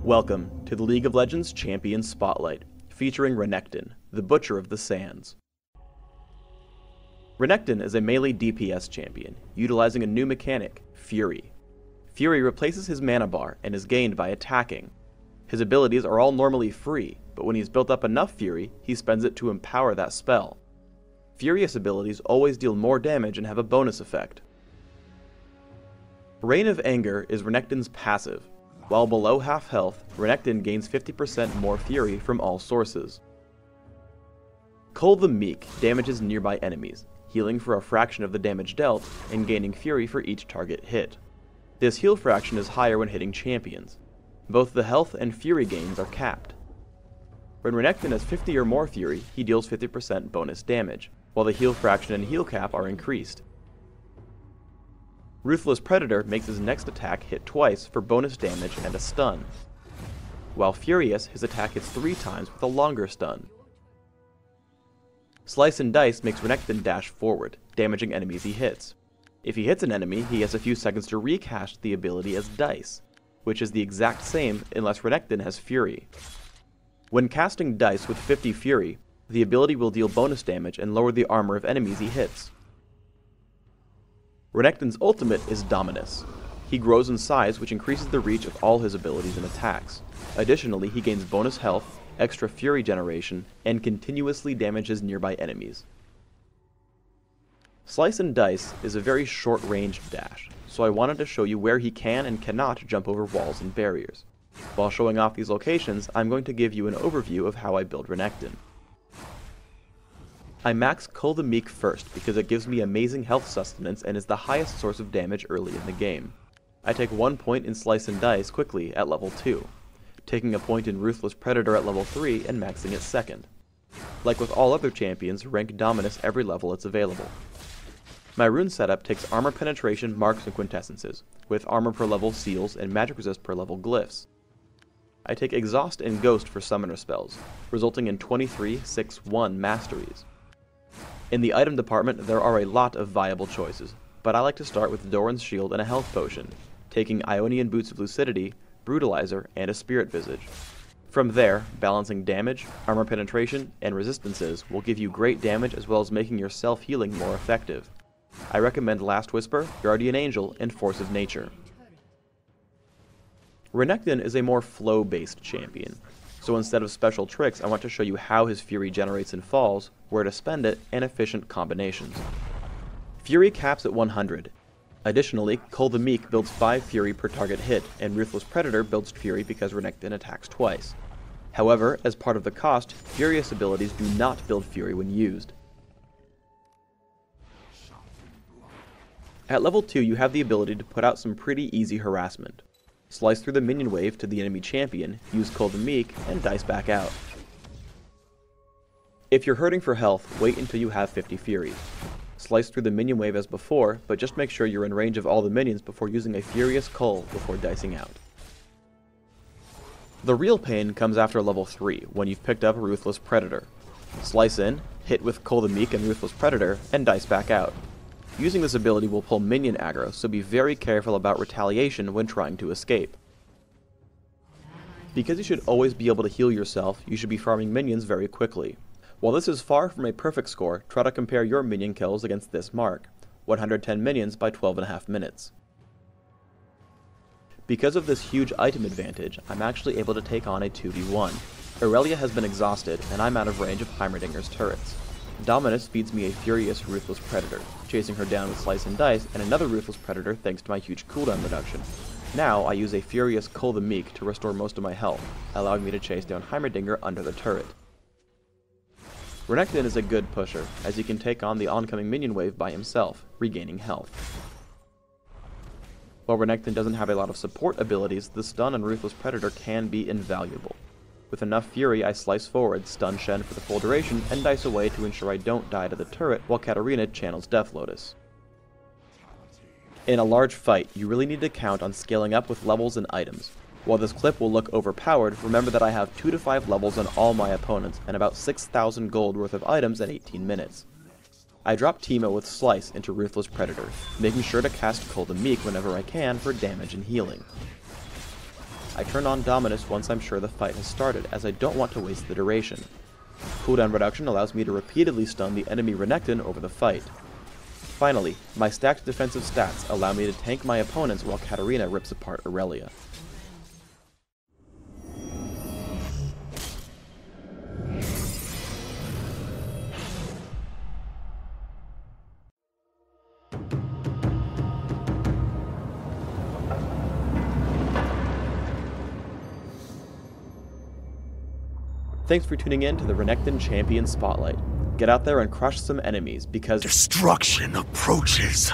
Welcome to the League of Legends Champion Spotlight, featuring Renekton, the Butcher of the Sands. Renekton is a melee DPS champion, utilizing a new mechanic, Fury. Fury replaces his mana bar and is gained by attacking. His abilities are all normally free, but when he's built up enough Fury, he spends it to empower that spell. Furious abilities always deal more damage and have a bonus effect. Reign of Anger is Renekton's passive. While below half health, Renekton gains 50% more Fury from all sources. Cull the Meek damages nearby enemies, healing for a fraction of the damage dealt, and gaining Fury for each target hit. This heal fraction is higher when hitting champions. Both the health and Fury gains are capped. When Renekton has 50 or more Fury, he deals 50% bonus damage, while the heal fraction and heal cap are increased. Ruthless Predator makes his next attack hit twice for bonus damage and a stun. While Furious, his attack hits 3 times with a longer stun. Slice and Dice makes Renekton dash forward, damaging enemies he hits. If he hits an enemy, he has a few seconds to recast the ability as Dice, which is the exact same unless Renekton has Fury. When casting Dice with 50 Fury, the ability will deal bonus damage and lower the armor of enemies he hits. Renekton's ultimate is Dominus. He grows in size, which increases the reach of all his abilities and attacks. Additionally, he gains bonus health, extra Fury generation, and continuously damages nearby enemies. Slice and Dice is a very short-ranged dash, so I wanted to show you where he can and cannot jump over walls and barriers. While showing off these locations, I'm going to give you an overview of how I build Renekton. I max Cull the Meek first because it gives me amazing health sustenance and is the highest source of damage early in the game. I take 1 point in Slice and Dice quickly at level 2, taking a point in Ruthless Predator at level 3 and maxing it second. Like with all other champions, rank Dominus every level it's available. My rune setup takes armor penetration, marks, and quintessences, with armor per level seals and magic resist per level glyphs. I take Exhaust and Ghost for summoner spells, resulting in 23/6/1 masteries. In the item department, there are a lot of viable choices, but I like to start with Doran's Shield and a health potion, taking Ionian Boots of Lucidity, Brutalizer, and a Spirit Visage. From there, balancing damage, armor penetration, and resistances will give you great damage as well as making your self-healing more effective. I recommend Last Whisper, Guardian Angel, and Force of Nature. Renekton is a more flow-based champion, so instead of special tricks, I want to show you how his Fury generates and falls, where to spend it, and efficient combinations. Fury caps at 100. Additionally, Cull the Meek builds 5 Fury per target hit, and Ruthless Predator builds Fury because Renekton attacks twice. However, as part of the cost, Furious abilities do not build Fury when used. At level 2, you have the ability to put out some pretty easy harassment. Slice through the minion wave to the enemy champion, use Cull the Meek, and dice back out. If you're hurting for health, wait until you have 50 Fury. Slice through the minion wave as before, but just make sure you're in range of all the minions before using a Furious Cull before dicing out. The real pain comes after level 3, when you've picked up Ruthless Predator. Slice in, hit with Cull the Meek and Ruthless Predator, and dice back out. Using this ability will pull minion aggro, so be very careful about retaliation when trying to escape. Because you should always be able to heal yourself, you should be farming minions very quickly. While this is far from a perfect score, try to compare your minion kills against this mark, 110 minions by 12.5 minutes. Because of this huge item advantage, I'm actually able to take on a 2v1. Aurelia has been exhausted, and I'm out of range of Heimerdinger's turrets. Dominus feeds me a Furious Ruthless Predator, chasing her down with Slice and Dice, and another Ruthless Predator thanks to my huge cooldown reduction. Now I use a Furious Cull the Meek to restore most of my health, allowing me to chase down Heimerdinger under the turret. Renekton is a good pusher, as he can take on the oncoming minion wave by himself, regaining health. While Renekton doesn't have a lot of support abilities, the stun on Ruthless Predator can be invaluable. With enough Fury, I slice forward, stun Shen for the full duration, and dice away to ensure I don't die to the turret while Katarina channels Death Lotus. In a large fight, you really need to count on scaling up with levels and items. While this clip will look overpowered, remember that I have 2 to 5 levels on all my opponents, and about 6,000 gold worth of items at 18 minutes. I drop Teemo with Slice into Ruthless Predator, making sure to cast Cull the Meek whenever I can for damage and healing. I turn on Dominus once I'm sure the fight has started, as I don't want to waste the duration. Cooldown reduction allows me to repeatedly stun the enemy Renekton over the fight. Finally, my stacked defensive stats allow me to tank my opponents while Katarina rips apart Aurelia. Thanks for tuning in to the Renekton Champion Spotlight. Get out there and crush some enemies, because destruction approaches.